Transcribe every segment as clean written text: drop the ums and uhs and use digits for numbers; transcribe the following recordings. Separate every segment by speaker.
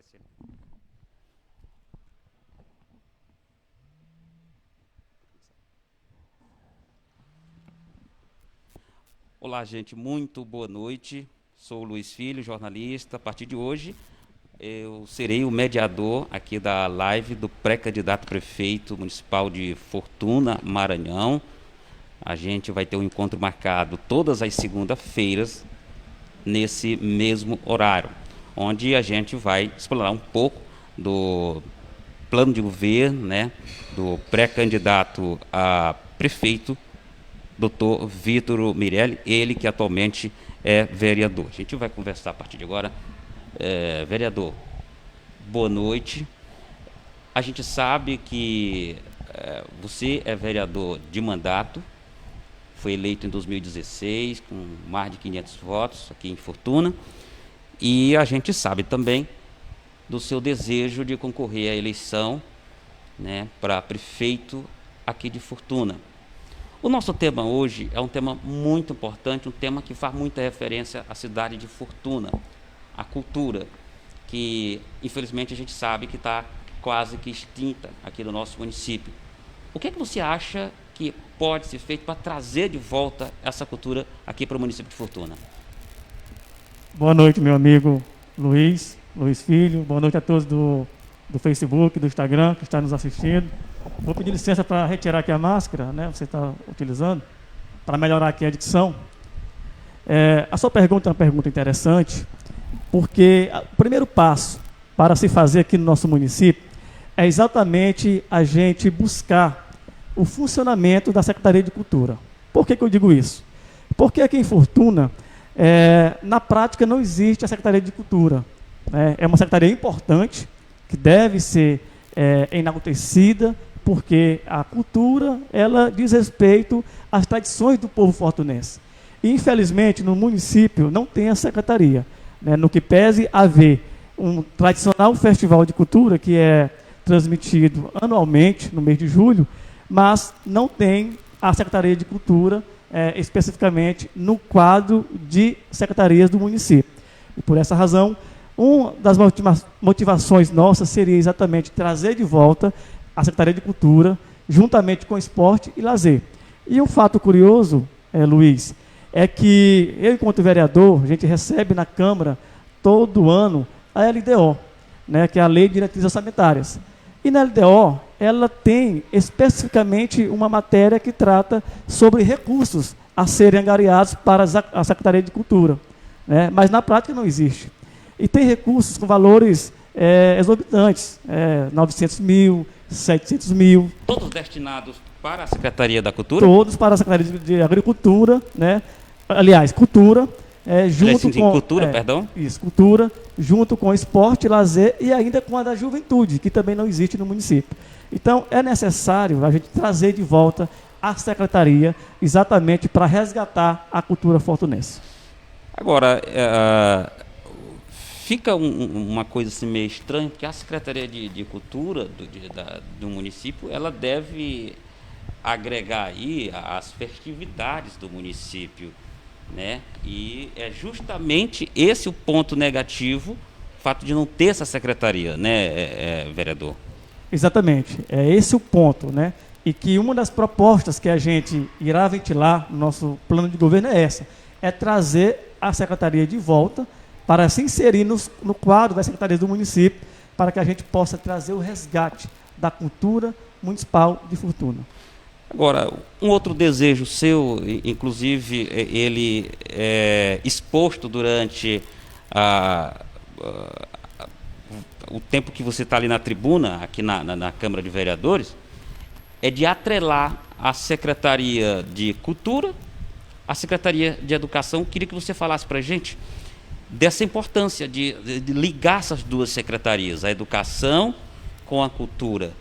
Speaker 1: aparecer. Olá, gente, muito boa noite. Sou o Luiz Filho, jornalista. A partir de hoje, eu serei o mediador aqui da live do pré-candidato prefeito municipal de Fortuna, Maranhão. A gente vai ter um encontro marcado todas as segundas-feiras, nesse mesmo horário, onde a gente vai explorar um pouco do plano de governo, né, do pré-candidato a prefeito, Dr. Vitor Mirelli, ele que atualmente é vereador. A gente vai conversar a partir de agora. Vereador, boa noite. A gente sabe que você é vereador de mandato, foi eleito em 2016 com mais de 500 votos aqui em Fortuna, e a gente sabe também do seu desejo de concorrer à eleição, né, para prefeito aqui de Fortuna. O nosso tema hoje é um tema muito importante, um tema que faz muita referência à cidade de Fortuna, à cultura, que infelizmente a gente sabe que está quase que extinta aqui no nosso município. O que é que você acha que pode ser feito para trazer de volta essa cultura aqui para o município de Fortuna?
Speaker 2: Boa noite, meu amigo Luiz Filho. Boa noite a todos do Facebook, do Instagram, que estão nos assistindo. Vou pedir licença para retirar aqui a máscara, né? Você está utilizando, para melhorar aqui a dicção. A sua pergunta é uma pergunta interessante, porque o primeiro passo para se fazer aqui no nosso município é exatamente a gente buscar o funcionamento da Secretaria de Cultura. Por que eu digo isso? Porque aqui em Fortuna, na prática, não existe a Secretaria de Cultura. É uma secretaria importante, que deve ser enaltecida, porque a cultura, ela diz respeito às tradições do povo fortunense. E, infelizmente, no município não tem a secretaria, né? No que pese haver um tradicional festival de cultura, que é transmitido anualmente, no mês de julho, mas não tem a Secretaria de Cultura, especificamente no quadro de secretarias do município. E por essa razão, uma das motivações nossas seria exatamente trazer de volta a Secretaria de Cultura, juntamente com Esporte e Lazer. E um fato curioso, Luiz, é que eu, enquanto vereador, a gente recebe na Câmara, todo ano, a LDO, né, que é a Lei de Diretrizes Orçamentárias. E na LDO, ela tem especificamente uma matéria que trata sobre recursos a serem angariados para a Secretaria de Cultura, né? Mas na prática não existe. E tem recursos com valores exorbitantes, 900 mil, 700 mil.
Speaker 1: Todos destinados para a Secretaria da Cultura?
Speaker 2: Todos para a Secretaria de Agricultura, né? Aliás, Cultura, junto com...
Speaker 1: Cultura, perdão?
Speaker 2: Isso, Cultura, junto com Esporte, Lazer e ainda com a da Juventude, que também não existe no município. Então, é necessário a gente trazer de volta a Secretaria exatamente para resgatar a cultura fortunense.
Speaker 1: Agora, fica uma coisa assim meio estranha, porque a Secretaria de Cultura do município, ela deve agregar aí as festividades do município, né? E é justamente esse o ponto negativo, o fato de não ter essa secretaria, né, vereador?
Speaker 2: Exatamente, é esse o ponto, né? E que uma das propostas que a gente irá ventilar no nosso plano de governo é essa, é trazer a secretaria de volta para se inserir no quadro das secretarias do município, para que a gente possa trazer o resgate da cultura municipal de Fortuna.
Speaker 1: Agora, um outro desejo seu, inclusive ele é exposto durante o tempo que você está ali na tribuna, aqui na Câmara de Vereadores, é de atrelar a Secretaria de Cultura, a Secretaria de Educação. Queria que você falasse para a gente dessa importância de ligar essas duas secretarias, a educação com a cultura.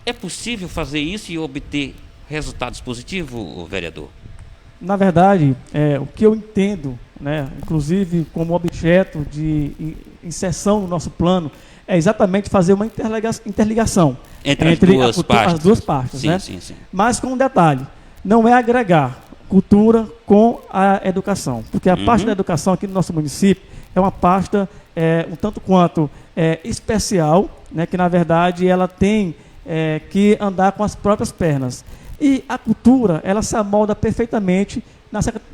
Speaker 1: É possível fazer isso e obter resultados positivos, vereador?
Speaker 2: Na verdade, o que eu entendo, né, inclusive como objeto de inserção no nosso plano, é exatamente fazer uma interligação entre as duas partes.
Speaker 1: Sim,
Speaker 2: né?
Speaker 1: sim, sim.
Speaker 2: Mas com um detalhe, não é agregar cultura com a educação, porque a parte da educação aqui no nosso município, é uma pasta um tanto quanto especial, né, que na verdade ela tem que andar com as próprias pernas. E a cultura, ela se amolda perfeitamente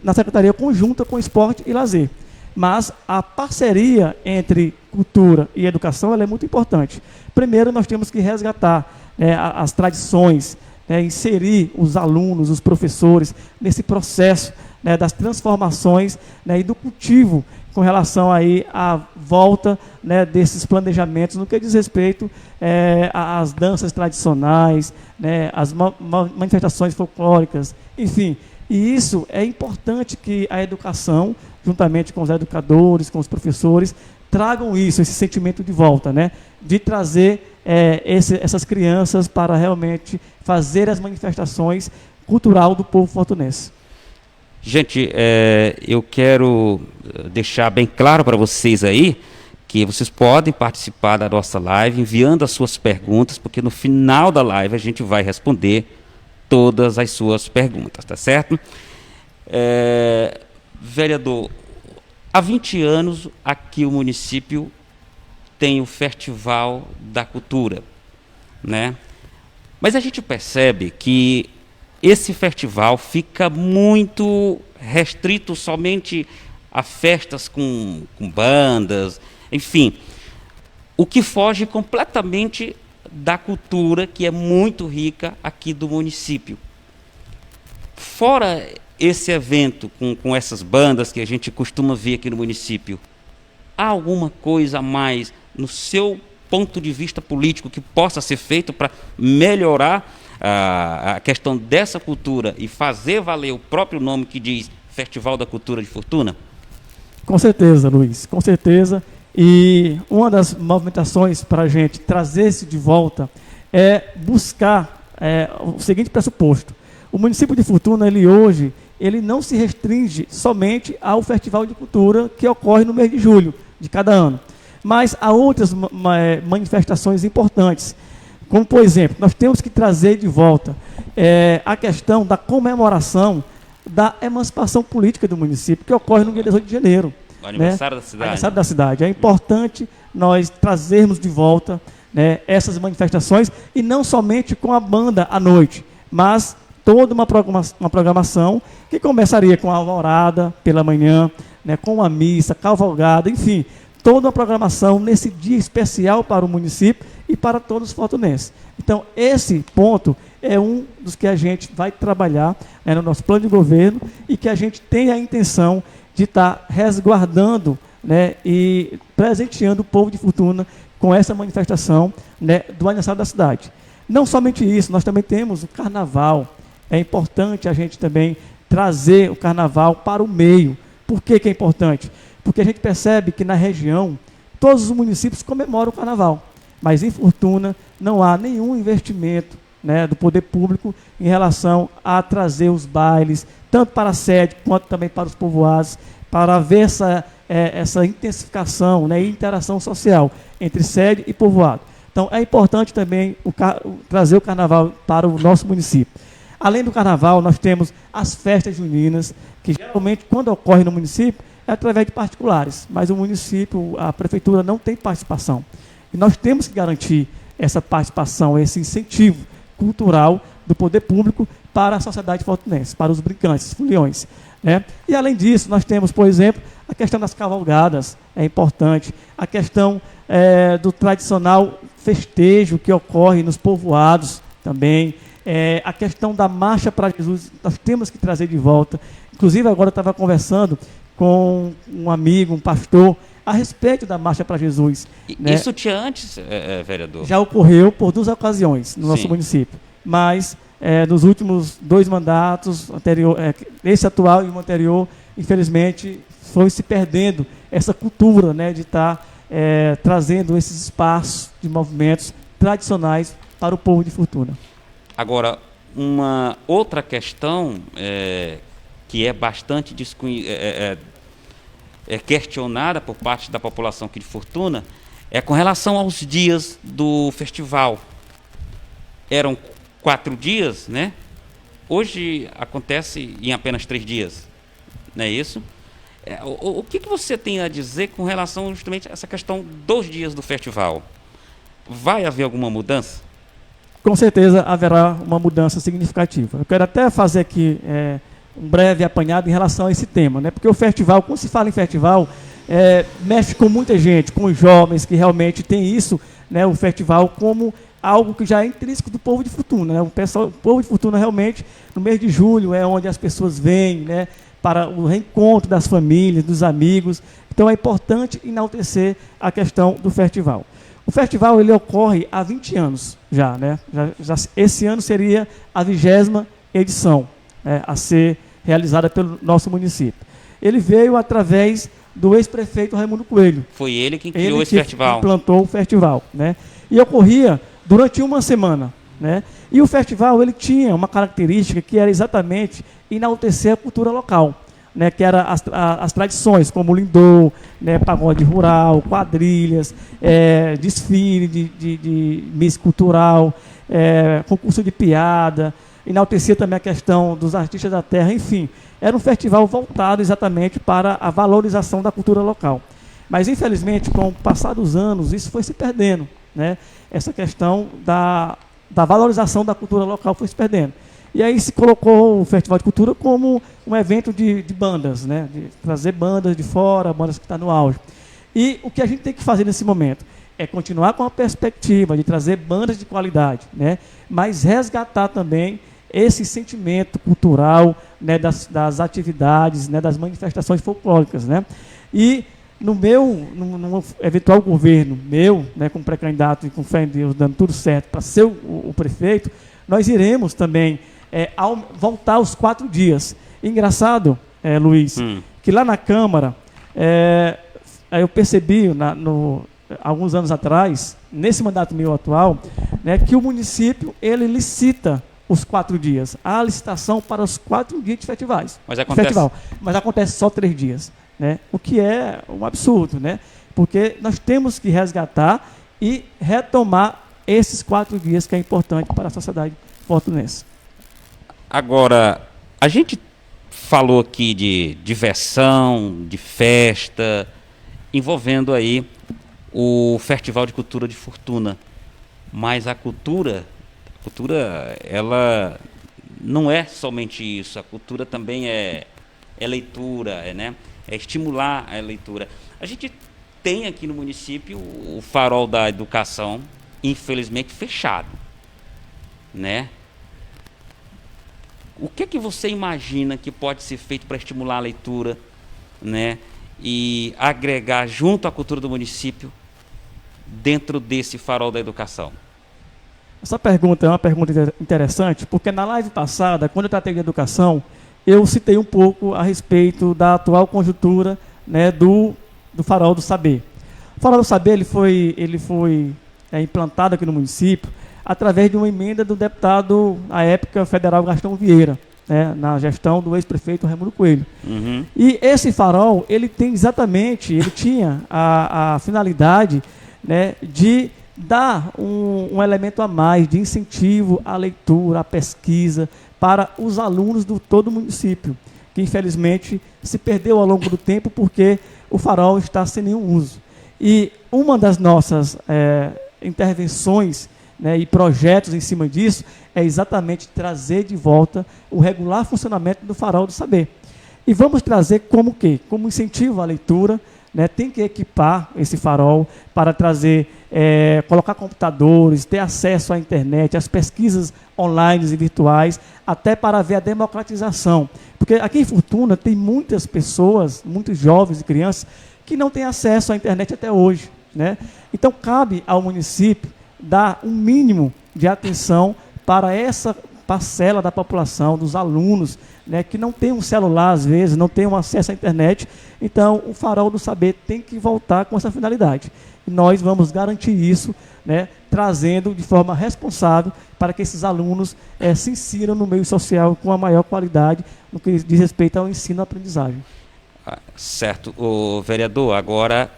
Speaker 2: na Secretaria Conjunta com Esporte e Lazer. Mas a parceria entre cultura e educação ela é muito importante. Primeiro, nós temos que resgatar as tradições, inserir os alunos, os professores, nesse processo das transformações e do cultivo com relação aí à volta desses planejamentos no que diz respeito às danças tradicionais, às manifestações folclóricas, enfim. E isso é importante que a educação, juntamente com os educadores, com os professores, tragam isso, esse sentimento de volta, de trazer essas crianças para realmente fazer as manifestações cultural do povo fortunense.
Speaker 1: Gente, eu quero deixar bem claro para vocês aí que vocês podem participar da nossa live enviando as suas perguntas, porque no final da live a gente vai responder todas as suas perguntas, tá certo? Vereador, há 20 anos aqui o município tem o Festival da Cultura, né? Mas a gente percebe que esse festival fica muito restrito somente a festas com bandas, enfim, o que foge completamente da cultura que é muito rica aqui do município. Fora esse evento com essas bandas que a gente costuma ver aqui no município, há alguma coisa a mais no seu ponto de vista político que possa ser feito para melhorar a questão dessa cultura e fazer valer o próprio nome que diz Festival da Cultura de Fortuna?
Speaker 2: Com certeza, Luiz, com certeza. E uma das movimentações para a gente trazer isso de volta é buscar o seguinte pressuposto. O município de Fortuna, hoje, ele não se restringe somente ao Festival de Cultura que ocorre no mês de julho de cada ano, mas há outras manifestações importantes. Como, por exemplo, nós temos que trazer de volta a questão da comemoração da emancipação política do município, que ocorre no dia 18 de janeiro.
Speaker 1: O aniversário da cidade.
Speaker 2: Aniversário da cidade. É importante nós trazermos de volta essas manifestações, e não somente com a banda à noite, mas toda uma programação que começaria com a alvorada pela manhã, com a missa, cavalgada, enfim, toda uma programação nesse dia especial para o município e para todos os fortunenses. Então, esse ponto é um dos que a gente vai trabalhar no nosso plano de governo e que a gente tem a intenção de estar resguardando e presenteando o povo de Fortuna com essa manifestação do aniversário da cidade. Não somente isso, nós também temos o carnaval. É importante a gente também trazer o carnaval para o meio. Por que é importante? Porque a gente percebe que na região, todos os municípios comemoram o carnaval, mas em Fortuna não há nenhum investimento do poder público em relação a trazer os bailes, tanto para a sede quanto também para os povoados, para haver essa intensificação e interação social entre sede e povoado. Então é importante também trazer o carnaval para o nosso município. Além do carnaval, nós temos as festas juninas, que geralmente, quando ocorrem no município, é através de particulares, mas o município, a prefeitura não tem participação. E nós temos que garantir essa participação, esse incentivo cultural do poder público para a sociedade fortunense, para os brincantes, os foliões. E além disso, nós temos, por exemplo, a questão das cavalgadas, é importante, a questão do tradicional festejo que ocorre nos povoados também, a questão da Marcha para Jesus, nós temos que trazer de volta. Inclusive, agora eu estava conversando com um amigo, um pastor, a respeito da Marcha para Jesus.
Speaker 1: Isso tinha antes, vereador?
Speaker 2: Já ocorreu por 2 ocasiões no nosso município, mas nos últimos 2 mandatos, esse atual e o anterior, infelizmente, foi se perdendo essa cultura de estar trazendo esses espaços de movimentos tradicionais para o povo de Fortuna.
Speaker 1: Agora, uma outra questão que é bastante questionada por parte da população aqui de Fortuna é com relação aos dias do festival. Eram 4 dias, Hoje acontece em apenas 3 dias, não é isso? O que você tem a dizer com relação justamente a essa questão dos dias do festival? Vai haver alguma mudança?
Speaker 2: Com certeza haverá uma mudança significativa. Eu quero até fazer aqui um breve apanhado em relação a esse tema, né? Porque o festival, quando se fala em festival, mexe com muita gente, com os jovens que realmente tem isso, né? O festival como algo que já é intrínseco do povo de Fortuna, né? O povo de Fortuna realmente, no mês de julho, é onde as pessoas vêm, né? Para o reencontro das famílias, dos amigos. Então é importante enaltecer a questão do festival. O festival ele ocorre há 20 anos já, né? Esse ano seria a 20ª edição, né, a ser realizada pelo nosso município. Ele veio através do ex-prefeito Raimundo Coelho.
Speaker 1: Foi ele quem criou esse festival.
Speaker 2: Ele implantou o festival, né? E ocorria durante uma semana, né? E o festival ele tinha uma característica que era exatamente enaltecer a cultura local, né, que eram as tradições, como lindô, né, pagode rural, quadrilhas, desfile de miss cultural, concurso de piada, enaltecer também a questão dos artistas da terra, enfim. Era um festival voltado exatamente para a valorização da cultura local. Mas, infelizmente, com o passar dos anos, isso foi se perdendo, né? Essa questão da valorização da cultura local foi se perdendo. E aí se colocou o Festival de Cultura como um evento de bandas, né? De trazer bandas de fora, bandas que estão no auge. E o que a gente tem que fazer nesse momento é continuar com a perspectiva de trazer bandas de qualidade, né? Mas resgatar também esse sentimento cultural, né? das atividades, né? Das manifestações folclóricas, né? E no eventual governo meu, né? Como pré-candidato e com fé em Deus, dando tudo certo para ser o prefeito, nós iremos também voltar aos 4 dias. Engraçado, Luiz, que lá na Câmara, eu percebi, alguns anos atrás, nesse mandato meu atual, né, que o município ele licita os 4 dias. Há licitação para os 4 dias de festivais. Mas acontece só 3 dias. Né, o que é um absurdo, né? Porque nós temos que resgatar e retomar esses 4 dias que é importante para a sociedade fortunense.
Speaker 1: Agora, a gente falou aqui de diversão, de festa, envolvendo aí o Festival de Cultura de Fortuna. Mas a cultura, ela não é somente isso. A cultura também é leitura, né? É estimular a leitura. A gente tem aqui no município o Farol da Educação, infelizmente fechado, né? O que você imagina que pode ser feito para estimular a leitura, né? E agregar junto à cultura do município dentro desse Farol da Educação?
Speaker 2: Essa pergunta é uma pergunta interessante, porque na live passada, quando eu tratei de educação, eu citei um pouco a respeito da atual conjuntura, né, do Farol do Saber. O Farol do Saber ele foi implantado aqui no município através de uma emenda do deputado, na época, federal Gastão Vieira, né, na gestão do ex-prefeito Raimundo Coelho.
Speaker 1: Uhum.
Speaker 2: E esse farol, ele tinha a finalidade, né, de dar um elemento a mais de incentivo à leitura, à pesquisa, para os alunos de todo o município, que infelizmente se perdeu ao longo do tempo porque o farol está sem nenhum uso. E uma das nossas intervenções, né, e projetos em cima disso é exatamente trazer de volta o regular funcionamento do Farol do Saber. E vamos trazer como quê? Como incentivo à leitura, né, tem que equipar esse farol para trazer, colocar computadores, ter acesso à internet, às pesquisas online e virtuais, até para ver a democratização. Porque aqui em Fortuna tem muitas pessoas, muitos jovens e crianças, que não têm acesso à internet até hoje, né? Então cabe ao município dar um mínimo de atenção para essa parcela da população, dos alunos, né, que não tem um celular, às vezes, não tem um acesso à internet. Então, o Farol do Saber tem que voltar com essa finalidade. E nós vamos garantir isso, né, trazendo de forma responsável para que esses alunos se insiram no meio social com a maior qualidade no que diz respeito ao ensino e aprendizagem.
Speaker 1: Certo. O vereador, agora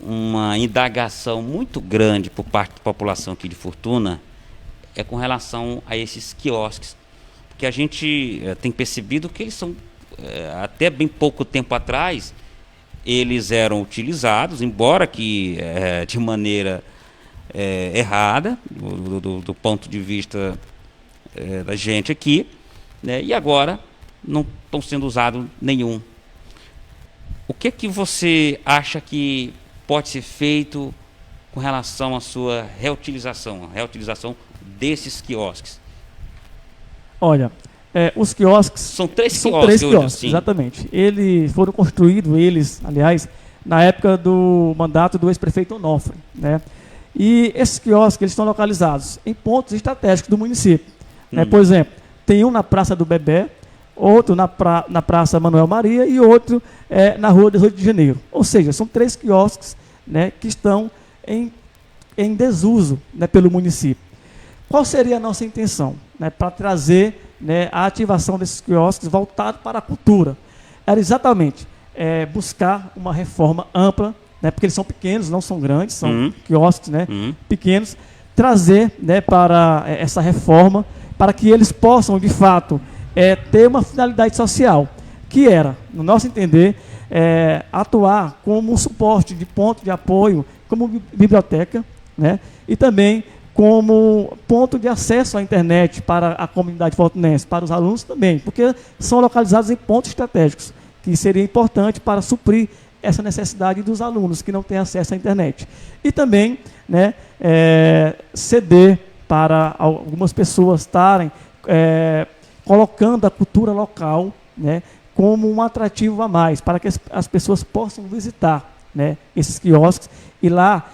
Speaker 1: uma indagação muito grande por parte da população aqui de Fortuna é com relação a esses quiosques, porque a gente tem percebido que eles são até bem pouco tempo atrás, eles eram utilizados, embora que de maneira errada, do ponto de vista da gente aqui, né, e agora não estão sendo usados nenhum. O que você acha que pode ser feito com relação à sua reutilização, a reutilização desses quiosques?
Speaker 2: Olha, os quiosques...
Speaker 1: São três
Speaker 2: são
Speaker 1: quiosques
Speaker 2: três
Speaker 1: hoje,
Speaker 2: quiosques,
Speaker 1: assim.
Speaker 2: exatamente. Eles foram construídos, aliás, na época do mandato do ex-prefeito Onofre, né? E esses quiosques eles estão localizados em pontos estratégicos do município. Né? Por exemplo, tem um na Praça do Bebé, outro na Praça Manuel Maria e outro na Rua 18 de Janeiro. Ou seja, são 3 quiosques, né, que estão em desuso, né, pelo município. Qual seria a nossa intenção? Né, para trazer, né, a ativação desses quiosques voltado para a cultura. Era exatamente buscar uma reforma ampla, né, porque eles são pequenos, não são grandes, são quiosques, né, pequenos, trazer, né, para essa reforma, para que eles possam, de fato, ter uma finalidade social, que era, no nosso entender, atuar como um suporte de ponto de apoio, como biblioteca, né, e também como ponto de acesso à internet para a comunidade fortunense, para os alunos também, porque são localizados em pontos estratégicos, que seria importante para suprir essa necessidade dos alunos que não têm acesso à internet. E também, né, ceder para algumas pessoas estarem colocando a cultura local, né, como um atrativo a mais, para que as pessoas possam visitar, né, esses quiosques e lá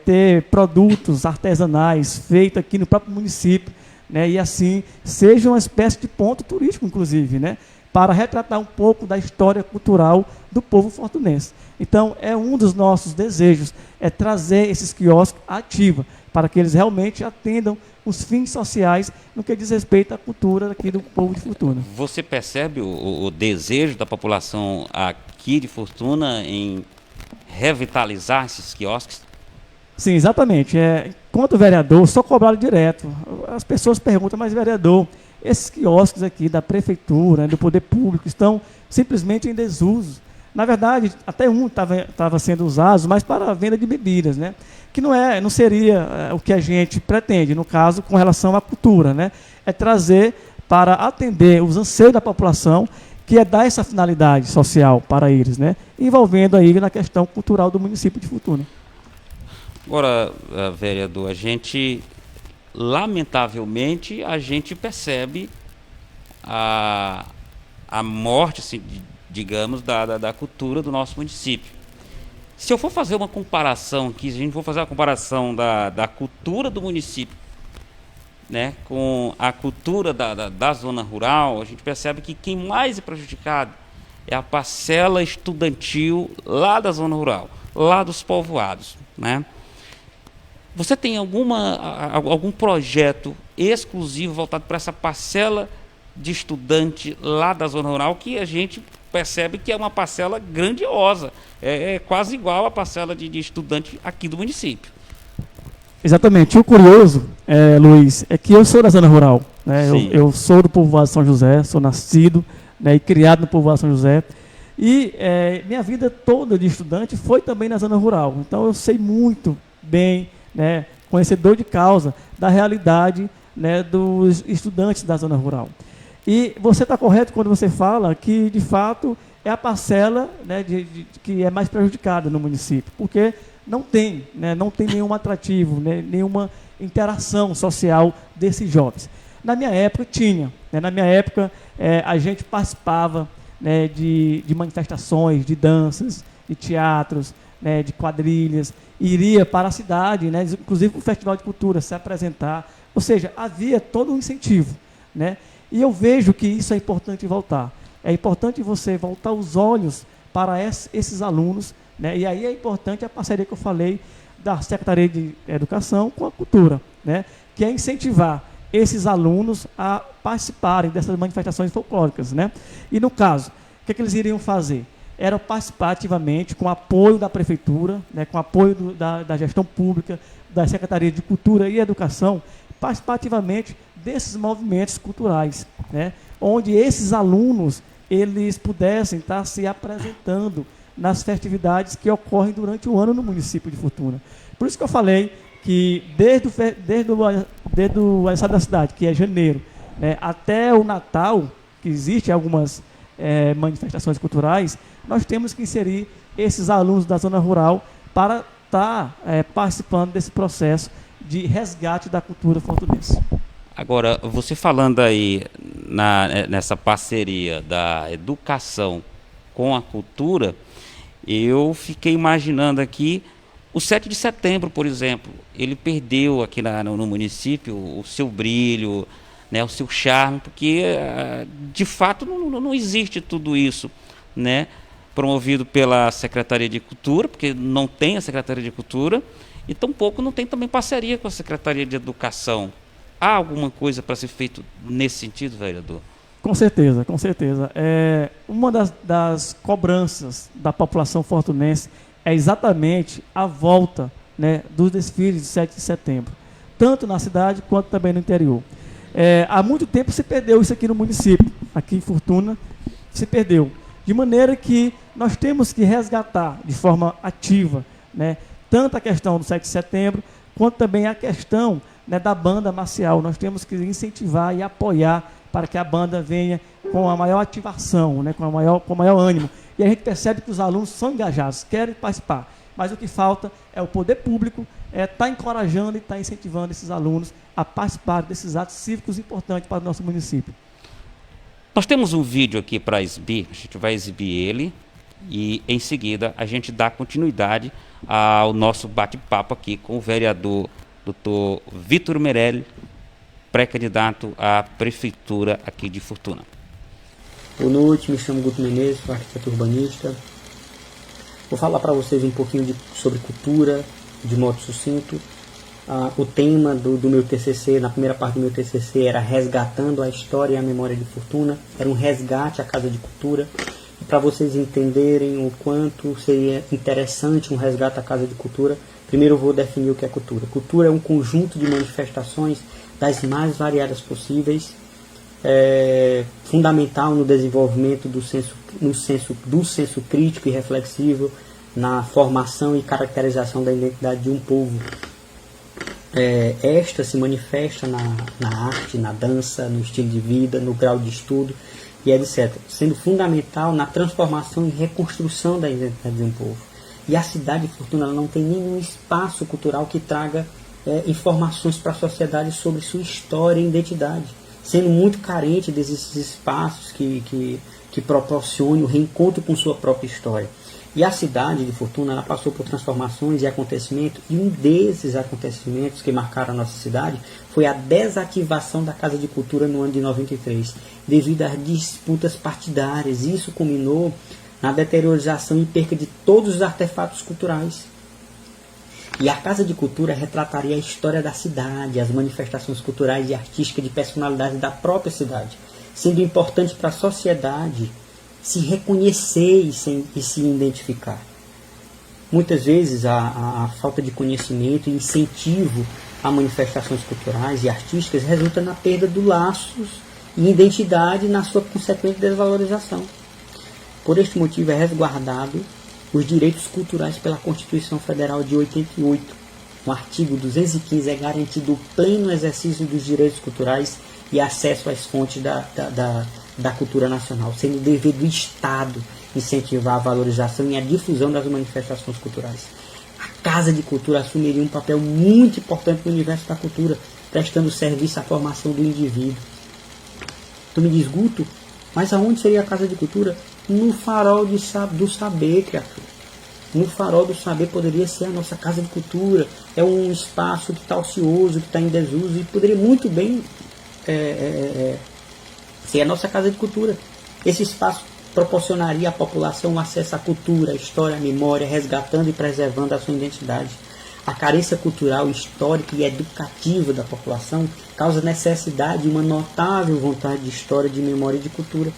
Speaker 2: ter produtos artesanais feitos aqui no próprio município, né, e assim seja uma espécie de ponto turístico, inclusive, né, para retratar um pouco da história cultural do povo fortunense. Então, é um dos nossos desejos, trazer esses quiosques ativa, para que eles realmente atendam os fins sociais no que diz respeito à cultura aqui do povo de Fortuna.
Speaker 1: Você percebe o desejo da população aqui de Fortuna em revitalizar esses quiosques?
Speaker 2: Sim, exatamente. Enquanto vereador, sou cobrado direto. As pessoas perguntam, mas vereador, esses quiosques aqui da prefeitura, do poder público, estão simplesmente em desuso. Na verdade, até um estava sendo usado, mas para a venda de bebidas, né? Que não seria o que a gente pretende, no caso, com relação à cultura, né? É trazer para atender os anseios da população, que é dar essa finalidade social para eles, né? Envolvendo aí na questão cultural do município de Fortuna.
Speaker 1: Agora, vereador, lamentavelmente, a gente percebe a morte, assim, digamos, da cultura do nosso município. Se eu for fazer uma comparação aqui, se a gente for fazer uma comparação da cultura do município, né, com a cultura da zona rural, a gente percebe que quem mais é prejudicado é a parcela estudantil lá da zona rural, lá dos povoados, né? Você tem algum projeto exclusivo voltado para essa parcela de estudante lá da zona rural, que a gente percebe que é uma parcela grandiosa, quase igual à parcela de estudante aqui do município?
Speaker 2: Exatamente. O curioso, Luiz, é que eu sou da zona rural, né? Eu sou do povoado São José, sou nascido, né, e criado no povoado São José, e minha vida toda de estudante foi também na zona rural. Então eu sei muito bem, né, conhecedor de causa da realidade, né, dos estudantes da zona rural. E você está correto quando você fala que, de fato, é a parcela, né, que é mais prejudicada no município, porque não tem nenhum atrativo, né, nenhuma interação social desses jovens. Na minha época tinha, né, na minha época a gente participava, né, de manifestações, de danças, de teatros, né, de quadrilhas, iria para a cidade, né, inclusive para o Festival de Cultura, se apresentar. Ou seja, havia todo um incentivo, né? E eu vejo que isso é importante voltar. É importante você voltar os olhos para esses alunos, né? E aí é importante a parceria que eu falei da Secretaria de Educação com a Cultura, né? Que é incentivar esses alunos a participarem dessas manifestações folclóricas, né? E no caso, o que eles iriam fazer? Era participar ativamente com apoio da Prefeitura, né, com apoio da gestão pública, da Secretaria de Cultura e Educação, participar ativamente desses movimentos culturais, né, onde esses alunos eles pudessem estar se apresentando nas festividades que ocorrem durante o ano no município de Fortuna. Por isso que eu falei que desde o aniversário da cidade, que é janeiro, né, até o Natal, que existem algumas manifestações culturais, nós temos que inserir esses alunos da zona rural para estar participando desse processo de resgate da cultura fortunense.
Speaker 1: Agora, você falando aí nessa parceria da educação com a cultura, eu fiquei imaginando aqui o 7 de setembro, por exemplo. Ele perdeu aqui no município o seu brilho, né, o seu charme, porque de fato não existe tudo isso, né, promovido pela Secretaria de Cultura, porque não tem a Secretaria de Cultura, e tampouco não tem também parceria com a Secretaria de Educação. Há alguma coisa para ser feito nesse sentido, vereador?
Speaker 2: Com certeza, com certeza. Uma das cobranças da população fortunense é exatamente a volta, né, dos desfiles de 7 de setembro, tanto na cidade quanto também no interior. Há muito tempo se perdeu isso aqui no município, aqui em Fortuna, se perdeu. De maneira que nós temos que resgatar de forma ativa, né, tanto a questão do 7 de setembro, quanto também a questão, né, da banda marcial. Nós temos que incentivar e apoiar para que a banda venha com a maior ativação, né, com o maior ânimo. E a gente percebe que os alunos são engajados, querem participar. Mas o que falta é o poder público estar encorajando e estar incentivando esses alunos a participar desses atos cívicos importantes para o nosso município.
Speaker 1: Nós temos um vídeo aqui para exibir, a gente vai exibir ele e em seguida a gente dá continuidade ao nosso bate-papo aqui com o vereador Dr. Vitor Meirelles, pré-candidato à prefeitura aqui de Fortuna.
Speaker 3: Boa noite, me chamo Guto Menezes, sou arquiteto urbanista. Vou falar para vocês um pouquinho sobre cultura, de modo sucinto. O tema do meu TCC, na primeira parte do meu TCC, era resgatando a história e a memória de Fortuna. Era um resgate à Casa de Cultura. E para vocês entenderem o quanto seria interessante um resgate à Casa de Cultura, primeiro eu vou definir o que é cultura. Cultura é um conjunto de manifestações das mais variadas possíveis, fundamental no desenvolvimento do senso crítico e reflexivo, na formação e caracterização da identidade de um povo. Esta se manifesta na arte, na dança, no estilo de vida, no grau de estudo e etc., sendo fundamental na transformação e reconstrução da identidade de um povo. E a cidade de Fortuna não tem nenhum espaço cultural que traga informações para a sociedade sobre sua história e identidade, sendo muito carente desses espaços que proporcionem o reencontro com sua própria história. E a cidade de Fortuna, ela passou por transformações e acontecimentos, e um desses acontecimentos que marcaram a nossa cidade foi a desativação da Casa de Cultura no ano de 93, devido às disputas partidárias. Isso culminou na deteriorização e perca de todos os artefatos culturais. E a Casa de Cultura retrataria a história da cidade, as manifestações culturais e artísticas de personalidades da própria cidade, sendo importante para a sociedade se reconhecer e se identificar. Muitas vezes a falta de conhecimento e incentivo a manifestações culturais e artísticas resulta na perda de laços e identidade, na sua consequente desvalorização. Por este motivo é resguardado os direitos culturais pela Constituição Federal de 88. No artigo 215 é garantido o pleno exercício dos direitos culturais e acesso às fontes da cultura nacional, sendo dever do Estado incentivar a valorização e a difusão das manifestações culturais. A Casa de Cultura assumiria um papel muito importante no universo da cultura, prestando serviço à formação do indivíduo. Tu me diz, Guto, mas aonde seria a Casa de Cultura? No farol do saber, criatura. No farol do saber poderia ser a nossa Casa de Cultura. É um espaço que está ocioso, que está em desuso, e poderia muito bem ser a nossa Casa de Cultura. Esse espaço proporcionaria à população acesso à cultura, à história, à memória, resgatando e preservando a sua identidade. A carência cultural, histórica e educativa da população causa necessidade de uma notável vontade de história, de memória e de cultura.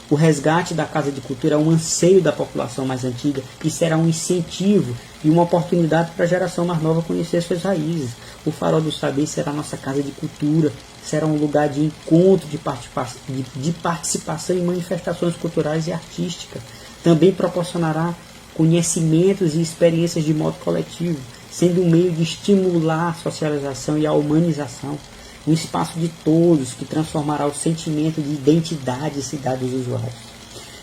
Speaker 3: O resgate da Casa de Cultura é um anseio da população mais antiga e será um incentivo e uma oportunidade para a geração mais nova conhecer suas raízes. O Farol do Saber será a nossa casa de cultura, será um lugar de encontro, de participação em manifestações culturais e artísticas. Também proporcionará conhecimentos e experiências de modo coletivo, sendo um meio de estimular a socialização e a humanização. Um espaço de todos que transformará o sentimento de identidade e cidade dos usuários.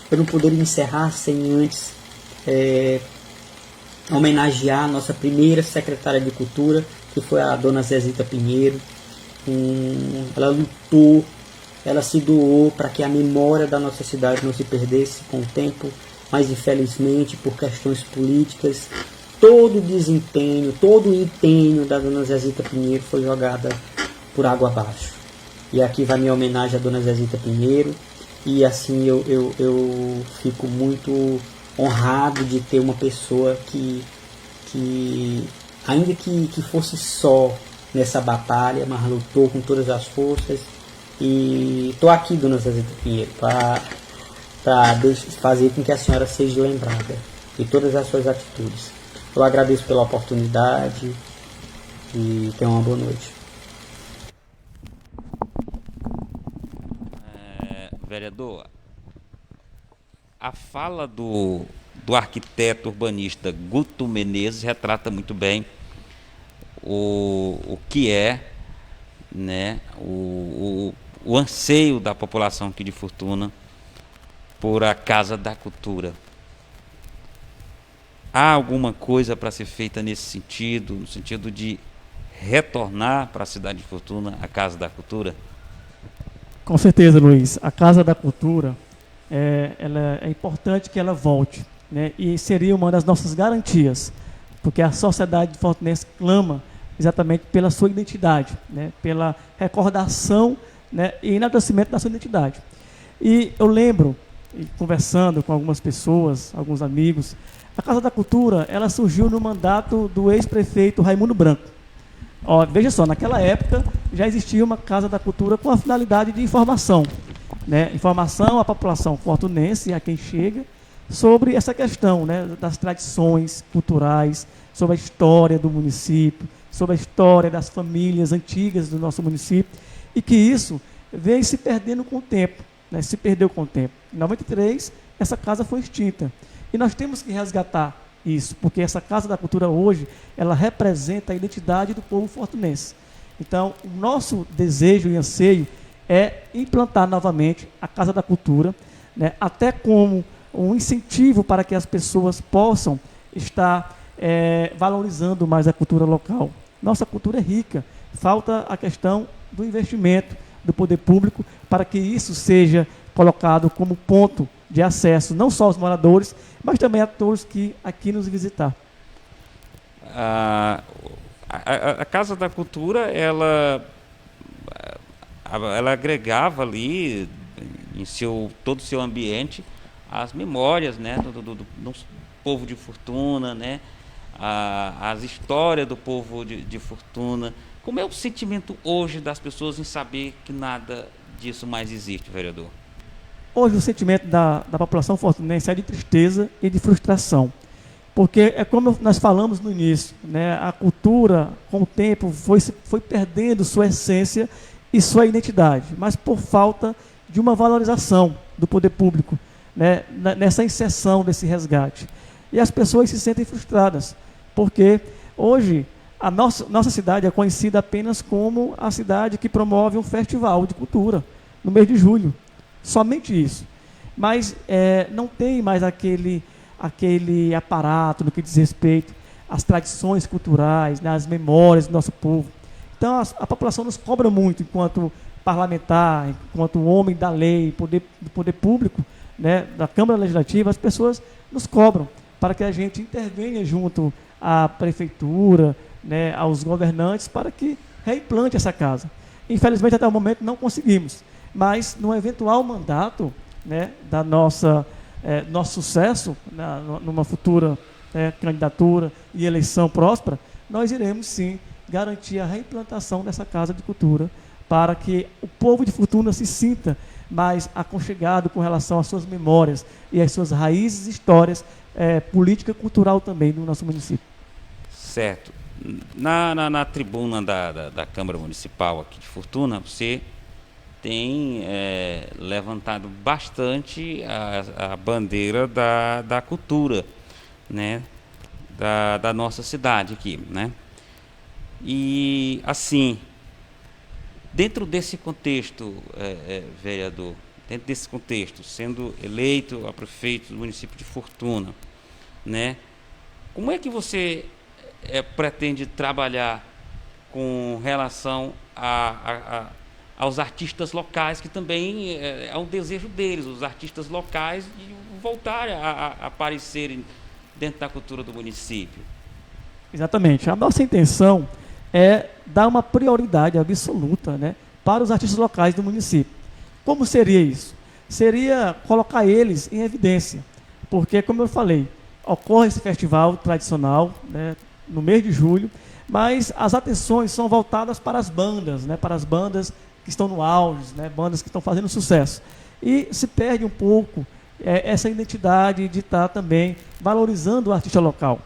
Speaker 3: Eu não poderia encerrar sem antes homenagear a nossa primeira secretária de Cultura, que foi a dona Zezita Pinheiro. Ela lutou, ela se doou para que a memória da nossa cidade não se perdesse com o tempo, mas infelizmente por questões políticas, todo o desempenho, todo o empenho da dona Zezita Pinheiro foi jogada por água abaixo. E aqui vai minha homenagem à dona Zezita Pinheiro, e assim eu fico muito honrado de ter uma pessoa que ainda que fosse só nessa batalha, mas lutou com todas as forças. E estou aqui, dona Zezita Pinheiro, para fazer com que a senhora seja lembrada de todas as suas atitudes. Eu agradeço pela oportunidade e tenha uma boa noite.
Speaker 1: Vereador, a fala do arquiteto urbanista Guto Menezes retrata muito bem o que é, né, o anseio da população aqui de Fortuna por a Casa da Cultura. Há alguma coisa para ser feita nesse sentido, no sentido de retornar para a cidade de Fortuna a Casa da Cultura?
Speaker 2: Com certeza, Luiz. A Casa da Cultura, é importante que ela volte, né? E seria uma das nossas garantias, porque a sociedade de Fortunense clama exatamente pela sua identidade, né? Pela recordação, né? E enaltecimento da sua identidade. E eu lembro, conversando com algumas pessoas, alguns amigos, a Casa da Cultura, ela surgiu no mandato do ex-prefeito Raimundo Branco. Ó, veja só, naquela época já existia uma Casa da Cultura com a finalidade de informação, né? Informação à população fortunense, a quem chega, sobre essa questão, né, das tradições culturais, sobre a história do município, sobre a história das famílias antigas do nosso município, e que isso veio se perdendo com o tempo, né? Se perdeu com o tempo. Em 93, essa casa foi extinta. E nós temos que resgatar isso, porque essa Casa da Cultura hoje, ela representa a identidade do povo fortunense. Então, o nosso desejo e anseio é implantar novamente a Casa da Cultura, né, até como um incentivo para que as pessoas possam estar valorizando mais a cultura local. Nossa cultura é rica, falta a questão do investimento do poder público para que isso seja colocado como ponto de acesso, não só aos moradores, mas também a todos que aqui nos visitar.
Speaker 1: A Casa da Cultura, ela agregava ali, em todo o seu ambiente, as memórias, né, do povo de Fortuna, né, as histórias do povo de Fortuna. Como é o sentimento hoje das pessoas em saber que nada disso mais existe, vereador?
Speaker 2: Hoje o sentimento da população fortunense é de tristeza e de frustração, porque é como nós falamos no início, né, a cultura com o tempo foi perdendo sua essência e sua identidade, mas por falta de uma valorização do poder público, né, nessa inserção desse resgate. E as pessoas se sentem frustradas, porque hoje a nossa cidade é conhecida apenas como a cidade que promove um festival de cultura no mês de julho. Somente isso. Mas não tem mais aquele aparato no que diz respeito às tradições culturais, né, às memórias do nosso povo. Então a população nos cobra muito enquanto parlamentar, enquanto homem da lei, do poder público, né, da Câmara Legislativa. As pessoas nos cobram para que a gente intervenha junto à prefeitura, né, aos governantes, para que reimplante essa casa. Infelizmente, até o momento, não conseguimos. Mas, no eventual mandato, né, da nosso sucesso, numa futura candidatura e eleição próspera, nós iremos, sim, garantir a reimplantação dessa Casa de Cultura, para que o povo de Fortuna se sinta mais aconchegado com relação às suas memórias e às suas raízes e histórias, política e cultural também do nosso município.
Speaker 1: Certo. Na tribuna da Câmara Municipal aqui de Fortuna, você tem levantado bastante a bandeira da cultura, né, da nossa cidade aqui, né? E, assim, dentro desse contexto, vereador, dentro desse contexto, sendo eleito a prefeito do município de Fortuna, né, como é que você pretende trabalhar com relação aos artistas locais, que também é um desejo deles, os artistas locais, de voltarem a aparecerem dentro da cultura do município?
Speaker 2: Exatamente. A nossa intenção é dar uma prioridade absoluta, né, para os artistas locais do município. Como seria isso? Seria colocar eles em evidência, porque, como eu falei, ocorre esse festival tradicional, né, no mês de julho, mas as atenções são voltadas para as bandas, né, para as bandas que estão no auge, né, bandas que estão fazendo sucesso. E se perde um pouco essa identidade de estar também valorizando o artista local.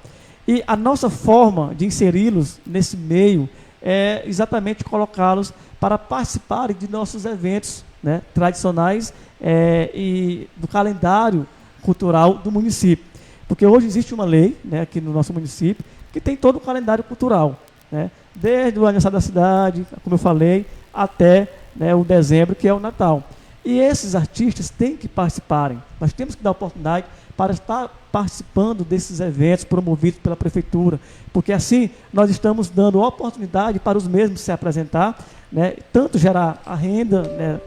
Speaker 2: E a nossa forma de inseri-los nesse meio é exatamente colocá-los para participarem de nossos eventos, né, tradicionais e do calendário cultural do município. Porque hoje existe uma lei, né, aqui no nosso município que tem todo o calendário cultural, né, desde o aniversário da cidade, como eu falei, até, né, o dezembro, que é o Natal. E esses artistas têm que participarem. Nós temos que dar oportunidade para estar participando desses eventos promovidos pela prefeitura, porque assim nós estamos dando oportunidade para os mesmos se apresentar, né, tanto gerar a renda, né,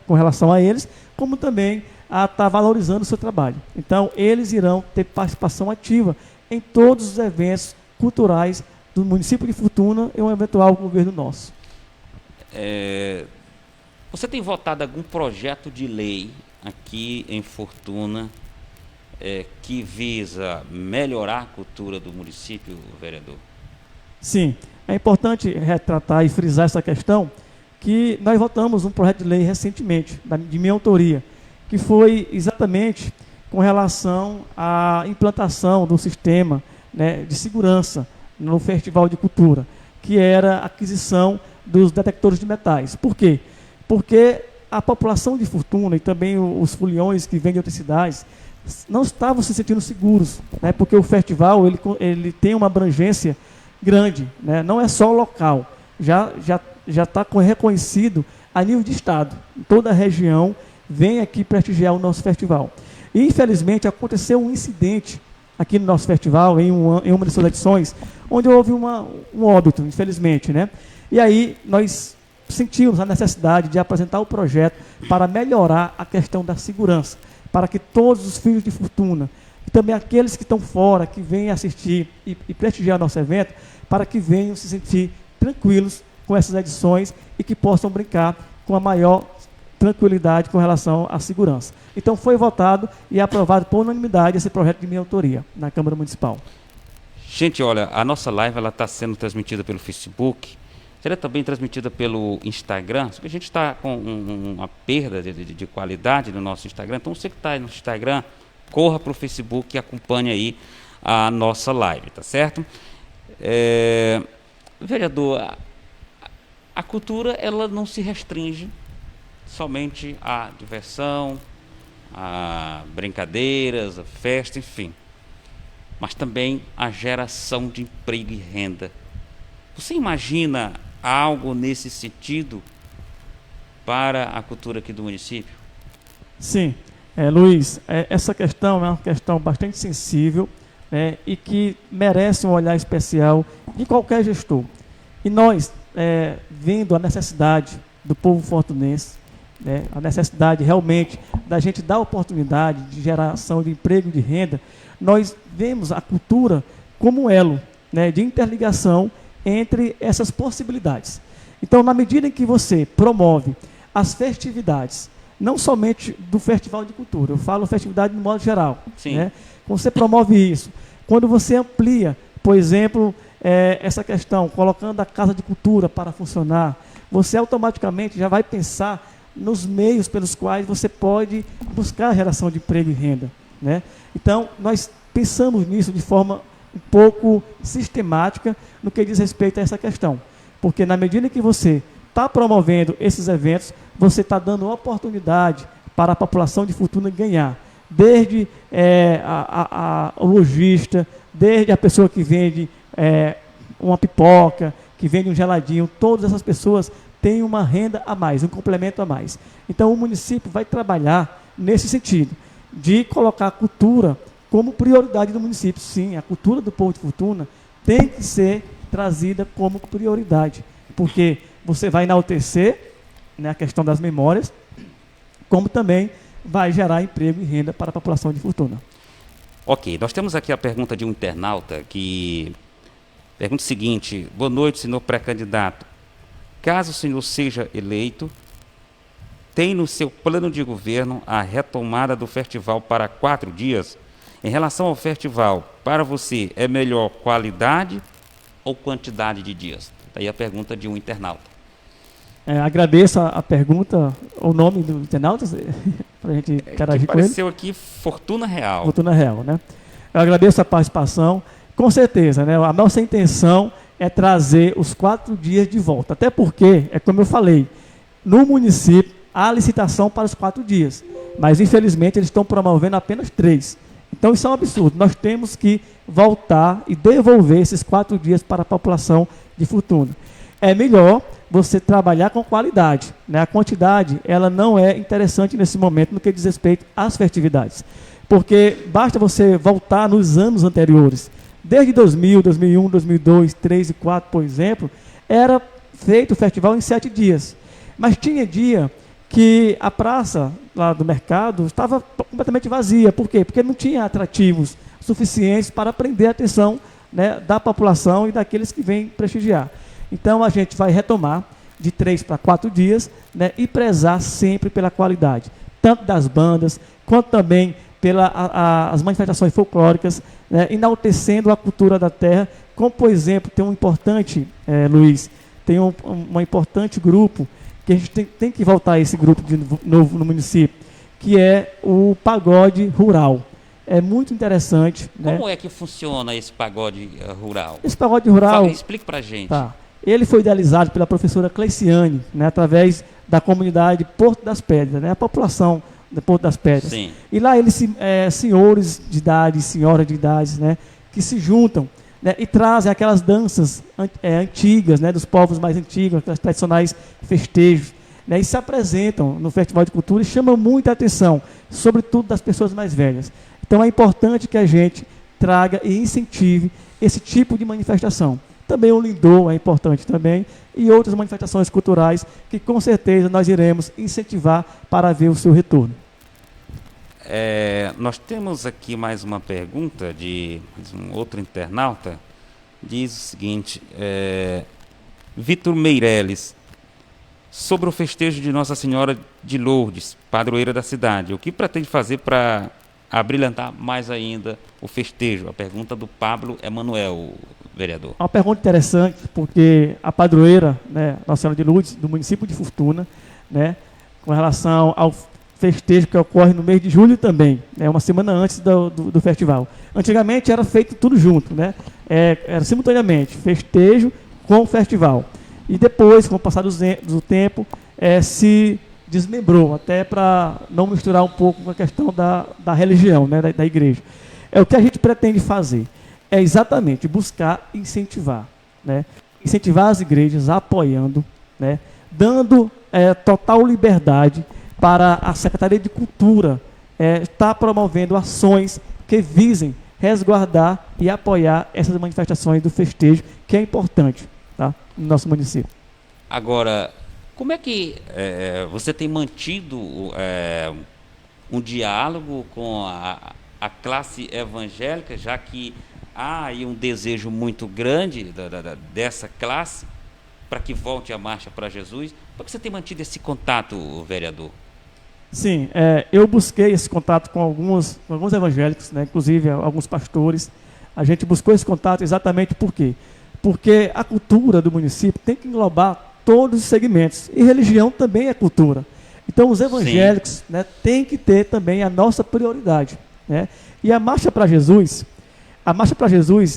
Speaker 2: com relação a eles, como também a estar valorizando o seu trabalho. Então, eles irão ter participação ativa em todos os eventos culturais do município de Fortuna e um eventual governo nosso.
Speaker 1: Você tem votado algum projeto de lei aqui em Fortuna que visa melhorar a cultura do município, vereador?
Speaker 2: Sim, é importante retratar e frisar essa questão, que nós votamos um projeto de lei recentemente, de minha autoria, que foi exatamente com relação à implantação do sistema, né, de segurança no Festival de Cultura, que era a aquisição dos detectores de metais. Por quê? Porque a população de Fortuna e também os foliões que vêm de outras cidades não estavam se sentindo seguros, né, porque o festival ele tem uma abrangência grande, né, não é só o local, já está reconhecido a nível de estado. Toda a região vem aqui prestigiar o nosso festival. E, infelizmente, aconteceu um incidente aqui no nosso festival, em uma das suas edições, onde houve um óbito, infelizmente, né? E aí nós sentimos a necessidade de apresentar o projeto para melhorar a questão da segurança, para que todos os filhos de Fortuna, e também aqueles que estão fora, que vêm assistir e prestigiar nosso evento, para que venham se sentir tranquilos com essas edições e que possam brincar com a maior tranquilidade com relação à segurança. Então foi votado e aprovado por unanimidade esse projeto de minha autoria na Câmara Municipal.
Speaker 1: Gente, olha, a nossa live está sendo transmitida pelo Facebook, será também transmitida pelo Instagram, só que a gente está com uma perda de qualidade no nosso Instagram, então você que está aí no Instagram, corra para o Facebook e acompanhe aí a nossa live, tá certo? Vereador, a cultura ela não se restringe somente à diversão, a brincadeiras, a festa, enfim, mas também a geração de emprego e renda. Você imagina algo nesse sentido para a cultura aqui do município?
Speaker 2: Sim, Luiz, essa questão é uma questão bastante sensível, né, e que merece um olhar especial de qualquer gestor. E nós, vendo a necessidade do povo fortunense, né, a necessidade realmente da gente dar oportunidade de geração de emprego e de renda, nós vemos a cultura como um elo, né, de interligação entre essas possibilidades. Então, na medida em que você promove as festividades, não somente do Festival de Cultura, eu falo festividade de modo geral, né, quando você promove isso, quando você amplia, por exemplo, essa questão, colocando a Casa de Cultura para funcionar, você automaticamente já vai pensar nos meios pelos quais você pode buscar a geração de emprego e renda, né? Então, nós pensamos nisso de forma um pouco sistemática no que diz respeito a essa questão. Porque na medida que você está promovendo esses eventos, você está dando oportunidade para a população de Fortuna ganhar. Desde o lojista, desde a pessoa que vende uma pipoca, que vende um geladinho, todas essas pessoas têm uma renda a mais, um complemento a mais. Então o município vai trabalhar nesse sentido, de colocar a cultura como prioridade do município. Sim, a cultura do povo de Fortuna tem que ser trazida como prioridade, porque você vai enaltecer, né, a questão das memórias, como também vai gerar emprego e renda para a população de Fortuna.
Speaker 1: Ok, nós temos aqui a pergunta de um internauta que pergunta o seguinte: boa noite, senhor pré-candidato. Caso o senhor seja eleito, tem no seu plano de governo a retomada do festival para 4 dias? Em relação ao festival, para você é melhor qualidade ou quantidade de dias? Daí a pergunta de um internauta.
Speaker 2: Agradeço a pergunta, o nome do internauta, para a gente interagir com ele.
Speaker 1: Apareceu aqui Fortuna Real.
Speaker 2: Fortuna Real, né? Eu agradeço a participação. Com certeza, né? A nossa intenção é trazer os 4 dias de volta. Até porque, como eu falei, no município há licitação para os 4 dias. Mas, infelizmente, eles estão promovendo apenas 3. Então, isso é um absurdo. Nós temos que voltar e devolver esses 4 dias para a população de Fortuna. É melhor você trabalhar com qualidade, né? A quantidade, ela não é interessante nesse momento no que diz respeito às festividades. Porque basta você voltar nos anos anteriores. Desde 2000, 2001, 2002, 2003 e 2004, por exemplo, era feito o festival em 7 dias. Mas tinha dia que a praça lá do mercado estava completamente vazia. Por quê? Porque não tinha atrativos suficientes para prender a atenção, né, da população e daqueles que vêm prestigiar. Então, a gente vai retomar de 3 para 4 dias, né, e prezar sempre pela qualidade, tanto das bandas, quanto também pelas manifestações folclóricas, né, enaltecendo a cultura da terra, como, por exemplo, tem um importante, Luiz, tem um importante grupo, que a gente tem que voltar a esse grupo de novo no município, que é o pagode rural. É muito interessante.
Speaker 1: Como,
Speaker 2: né?
Speaker 1: é que funciona esse pagode rural?
Speaker 2: Esse pagode rural...
Speaker 1: Explique para a gente.
Speaker 2: Tá. Ele foi idealizado pela professora Cleiciane, né, através da comunidade Porto das Pedras, né, a população de Porto das Pedras.
Speaker 1: Sim.
Speaker 2: E lá eles, senhores de idade, senhoras de idade, né, que se juntam, né, e trazem aquelas danças antigas, né, dos povos mais antigos, aquelas tradicionais festejos, né, e se apresentam no Festival de Cultura e chamam muita atenção, sobretudo das pessoas mais velhas. Então é importante que a gente traga e incentive esse tipo de manifestação. Também o Lindô é importante também, e outras manifestações culturais que com certeza nós iremos incentivar para ver o seu retorno.
Speaker 1: Nós temos aqui mais uma pergunta de um outro internauta. Diz o seguinte: Vitor Meireles, sobre o festejo de Nossa Senhora de Lourdes, padroeira da cidade, o que pretende fazer para abrilhantar mais ainda o festejo? A pergunta do Pablo Emanuel, vereador.
Speaker 2: Uma pergunta interessante, porque a padroeira, né, Nossa Senhora de Lourdes, do município de Fortuna, né, com relação ao festejo que ocorre no mês de julho também, né, uma semana antes do festival. Antigamente era feito tudo junto, né, era simultaneamente festejo com o festival. E depois, com o passar do tempo, se desmembrou, até para não misturar um pouco com a questão da religião, né, da igreja. O que a gente pretende fazer é exatamente buscar incentivar, né, incentivar as igrejas apoiando, né, dando total liberdade para a Secretaria de Cultura estar promovendo ações que visem resguardar e apoiar essas manifestações do festejo, que é importante, tá, no nosso município.
Speaker 1: Agora, como é que você tem mantido um diálogo com a classe evangélica, já que há aí um desejo muito grande dessa classe para que volte a marcha para Jesus? Como é que você tem mantido esse contato, vereador?
Speaker 2: Sim, eu busquei esse contato com alguns evangélicos, né, inclusive alguns pastores. A gente buscou esse contato exatamente por quê? Porque a cultura do município tem que englobar todos os segmentos, e religião também é cultura. Então, os evangélicos, né, têm que ter também a nossa prioridade, né? E a Marcha para Jesus,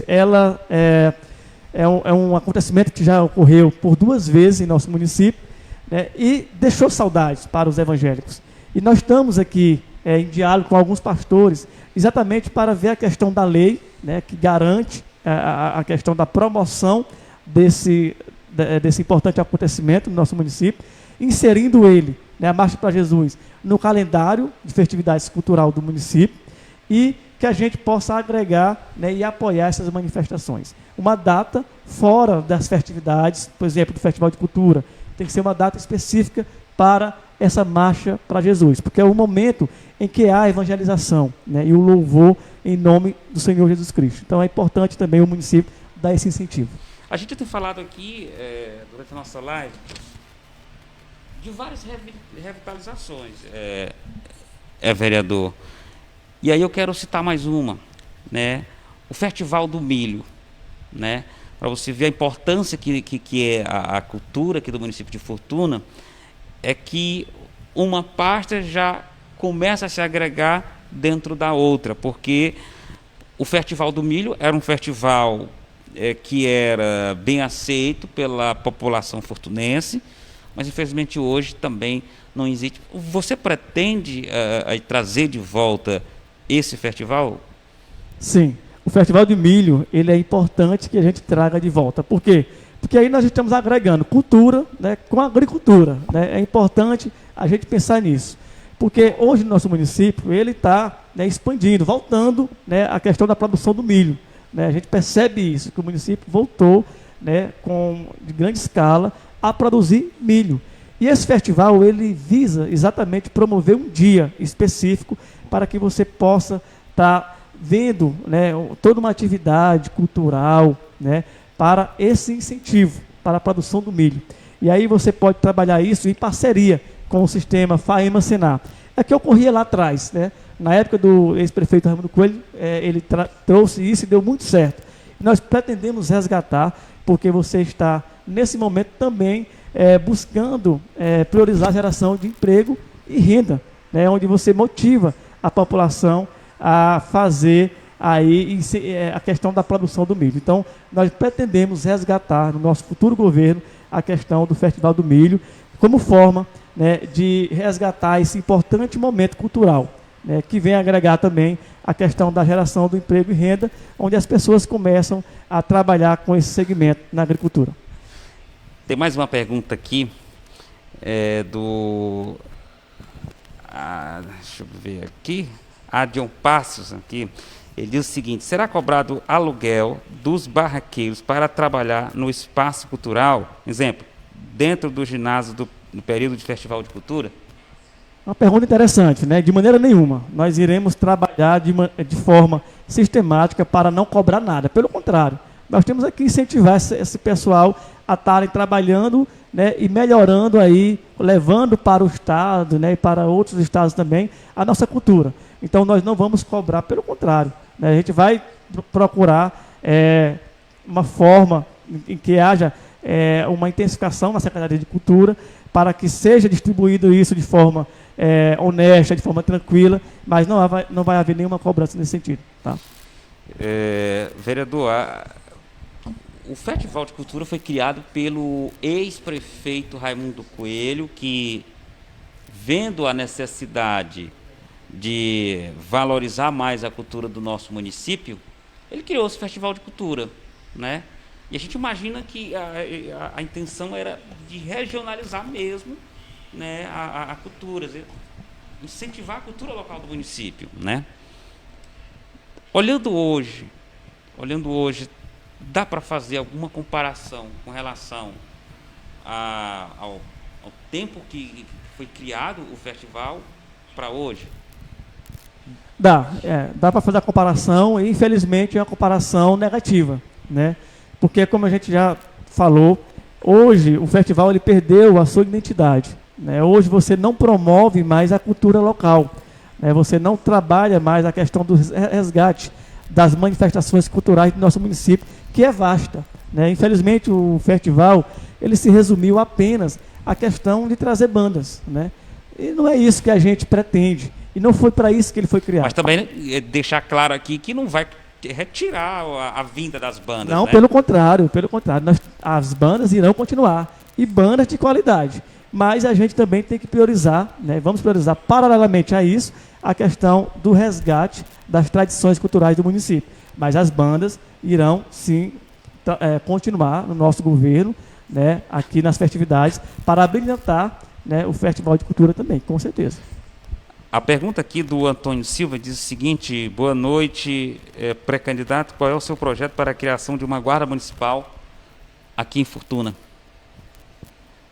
Speaker 2: ela é um acontecimento que já ocorreu por 2 vezes em nosso município, né, e deixou saudades para os evangélicos. E nós estamos aqui em diálogo com alguns pastores, exatamente para ver a questão da lei, né, que garante a questão da promoção desse importante acontecimento no nosso município, inserindo ele, né, a Marcha para Jesus, no calendário de festividades cultural do município, e que a gente possa agregar, né, e apoiar essas manifestações. Uma data fora das festividades, por exemplo, do Festival de Cultura, tem que ser uma data específica para essa Marcha para Jesus, porque é o momento em que há a evangelização, né, e o louvor em nome do Senhor Jesus Cristo. Então é importante também o município dar esse incentivo.
Speaker 1: A gente tem falado aqui, durante a nossa live, de várias revitalizações, vereador. E aí eu quero citar mais uma, né? O Festival do Milho, né? Para você ver a importância que é a cultura aqui do município de Fortuna, é que uma pasta já começa a se agregar dentro da outra, porque o Festival do Milho era um festival que era bem aceito pela população fortunense, mas infelizmente hoje também não existe. Você pretende trazer de volta esse festival?
Speaker 2: Sim, o Festival de Milho, ele é importante que a gente traga de volta. Por quê? Porque aí nós estamos agregando cultura, né, com agricultura, né? É importante a gente pensar nisso. Porque hoje no nosso município, ele está, né, expandindo, voltando, né, a questão da produção do milho. Né? A gente percebe isso, que o município voltou, né, de grande escala a produzir milho. E esse festival, ele visa exatamente promover um dia específico para que você possa estar vendo, né, toda uma atividade cultural, né, para esse incentivo, para a produção do milho. E aí você pode trabalhar isso em parceria com o sistema FAEMA-SENAR. É que ocorria lá atrás, né? Na época do ex-prefeito Raimundo Coelho, ele trouxe isso e deu muito certo. Nós pretendemos resgatar, porque você está, nesse momento, também buscando priorizar a geração de emprego e renda, né? Onde você motiva a população a fazer aí a questão da produção do milho. Então, nós pretendemos resgatar no nosso futuro governo a questão do Festival do Milho, como forma, né, de resgatar esse importante momento cultural, né, que vem agregar também a questão da geração do emprego e renda, onde as pessoas começam a trabalhar com esse segmento na agricultura.
Speaker 1: Tem mais uma pergunta aqui, deixa eu ver aqui, Adion Passos aqui. Ele diz o seguinte: será cobrado aluguel dos barraqueiros para trabalhar no espaço cultural? Exemplo, dentro do ginásio no período de Festival de Cultura?
Speaker 2: Uma pergunta interessante, né? De maneira nenhuma. Nós iremos trabalhar de forma sistemática para não cobrar nada. Pelo contrário, nós temos aqui incentivar esse pessoal a estarem trabalhando, né, e melhorando aí, levando para o Estado, né, e para outros estados também, a nossa cultura. Então, nós não vamos cobrar, pelo contrário, né? A gente vai procurar uma forma em que haja uma intensificação na Secretaria de Cultura, para que seja distribuído isso de forma honesta, de forma tranquila, mas não vai haver nenhuma cobrança nesse sentido. Tá?
Speaker 1: Vereador, o Festival de Cultura foi criado pelo ex-prefeito Raimundo Coelho, que, vendo a necessidade de valorizar mais a cultura do nosso município, ele criou esse Festival de Cultura, né? E a gente imagina que a intenção era de regionalizar mesmo, né, a cultura, incentivar a cultura local do município, né? Olhando hoje, dá para fazer alguma comparação com relação ao tempo que foi criado o festival para hoje?
Speaker 2: Dá para fazer a comparação, e infelizmente é uma comparação negativa, né? Porque, como a gente já falou, hoje o festival ele perdeu a sua identidade, né? Hoje você não promove mais a cultura local, né? Você não trabalha mais a questão do resgate das manifestações culturais do nosso município, que é vasta, né? Infelizmente o festival ele se resumiu apenas à questão de trazer bandas, né? E não é isso que a gente pretende. E não foi para isso que ele foi criado.
Speaker 1: Mas também deixar claro aqui que não vai retirar a vinda das bandas.
Speaker 2: Não,
Speaker 1: né?
Speaker 2: pelo contrário. As bandas irão continuar. E bandas de qualidade. Mas a gente também tem que priorizar, né? Vamos priorizar paralelamente a isso, a questão do resgate das tradições culturais do município. Mas as bandas irão, sim, continuar no nosso governo, né, aqui nas festividades, para abrilhantar, né, o Festival de Cultura também, com certeza.
Speaker 1: A pergunta aqui do Antônio Silva diz o seguinte: boa noite, pré-candidato, qual é o seu projeto para a criação de uma guarda municipal aqui em Fortuna?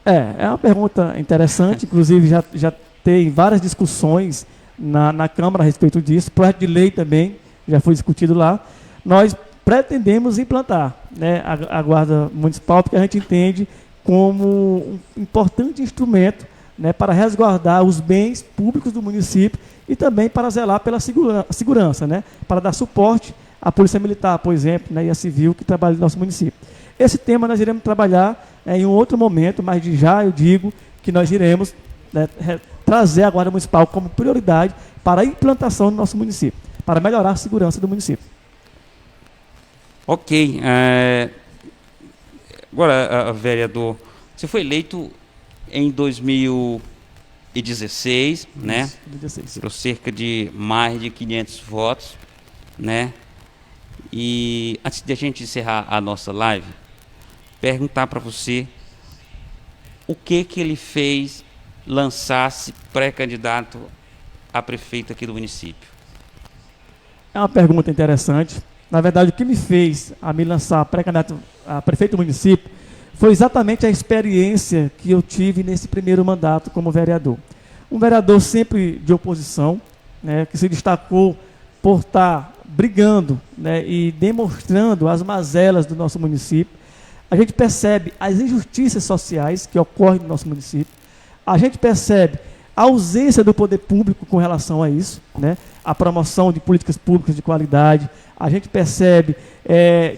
Speaker 2: É uma pergunta interessante, inclusive já tem várias discussões na Câmara a respeito disso, projeto de lei também já foi discutido lá. Nós pretendemos implantar, né, a Guarda Municipal, porque a gente entende como um importante instrumento, né, para resguardar os bens públicos do município e também para zelar pela segurança, né, para dar suporte à Polícia Militar, por exemplo, né, e à Civil que trabalha no nosso município. Esse tema nós iremos trabalhar em um outro momento, mas de já eu digo que nós iremos, né, trazer a Guarda Municipal como prioridade para a implantação do nosso município, para melhorar a segurança do município.
Speaker 1: Ok. Agora, vereador, você foi eleito em 2016, né? 2016. Tirou cerca de mais de 500 votos, né? E antes de a gente encerrar a nossa live, perguntar para você o que ele fez lançar-se pré-candidato a prefeito aqui do município.
Speaker 2: É uma pergunta interessante. Na verdade, o que me fez a me lançar pré-candidato a prefeito do município foi exatamente a experiência que eu tive nesse primeiro mandato como vereador. Um vereador sempre de oposição, né, que se destacou por estar brigando, né, e demonstrando as mazelas do nosso município. A gente percebe as injustiças sociais que ocorrem no nosso município. A gente percebe a ausência do poder público com relação a isso, né? A promoção de políticas públicas de qualidade. A gente percebe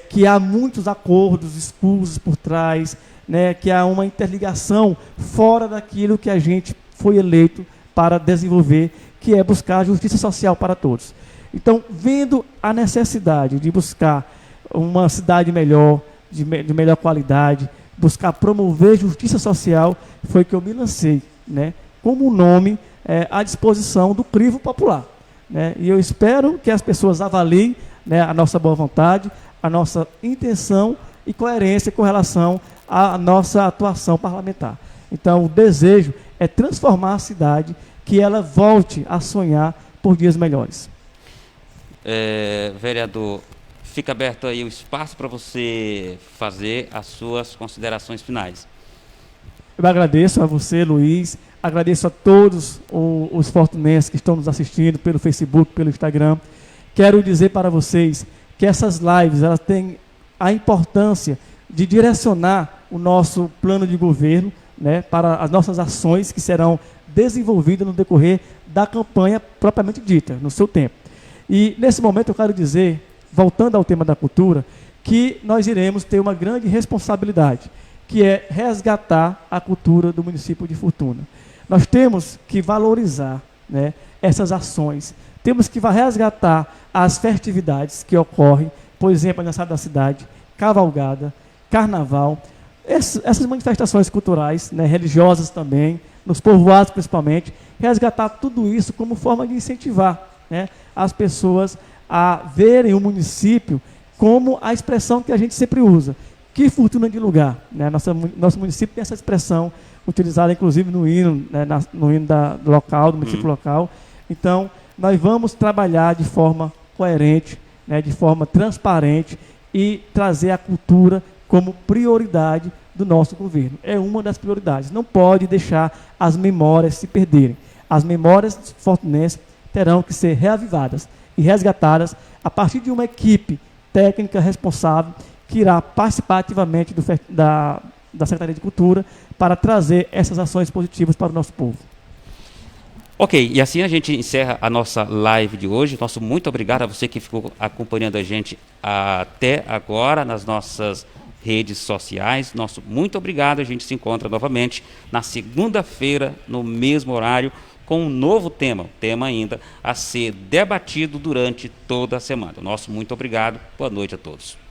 Speaker 2: que há muitos acordos escusos por trás, né? Que há uma interligação fora daquilo que a gente foi eleito para desenvolver, que é buscar a justiça social para todos. Então, vendo a necessidade de buscar uma cidade melhor, de melhor qualidade, buscar promover justiça social, foi que eu me lancei, né, como nome à disposição do crivo popular, né, e eu espero que as pessoas avaliem, né, a nossa boa vontade, a nossa intenção e coerência com relação à nossa atuação parlamentar. Então, o desejo é transformar a cidade, que ela volte a sonhar por dias melhores.
Speaker 1: Vereador, fica aberto aí o espaço para você fazer as suas considerações finais.
Speaker 2: Eu agradeço a você, Luiz, agradeço a todos os fortunenses que estão nos assistindo pelo Facebook, pelo Instagram. Quero dizer para vocês que essas lives elas têm a importância de direcionar o nosso plano de governo, né, para as nossas ações que serão desenvolvidas no decorrer da campanha propriamente dita, no seu tempo. E nesse momento eu quero dizer, voltando ao tema da cultura, que nós iremos ter uma grande responsabilidade, que é resgatar a cultura do município de Fortuna. Nós temos que valorizar, né, essas ações, temos que resgatar as festividades que ocorrem, por exemplo, aniversário da cidade, cavalgada, carnaval, essas manifestações culturais, né, religiosas também, nos povoados principalmente, resgatar tudo isso como forma de incentivar, né, as pessoas a verem o município como a expressão que a gente sempre usa. Que fortuna de lugar, né? Nosso município tem essa expressão utilizada inclusive no hino, né, no hino do local, do município local. Então, nós vamos trabalhar de forma coerente, né, de forma transparente e trazer a cultura como prioridade do nosso governo. É uma das prioridades. Não pode deixar as memórias se perderem. As memórias fortunenses terão que ser reavivadas e resgatadas a partir de uma equipe técnica responsável que irá participar ativamente da Secretaria de Cultura para trazer essas ações positivas para o nosso povo.
Speaker 1: Ok, e assim a gente encerra a nossa live de hoje. Nosso muito obrigado a você que ficou acompanhando a gente até agora nas nossas redes sociais. Nosso muito obrigado. A gente se encontra novamente na segunda-feira, no mesmo horário, com um novo tema ainda a ser debatido durante toda a semana. Nosso muito obrigado. Boa noite a todos.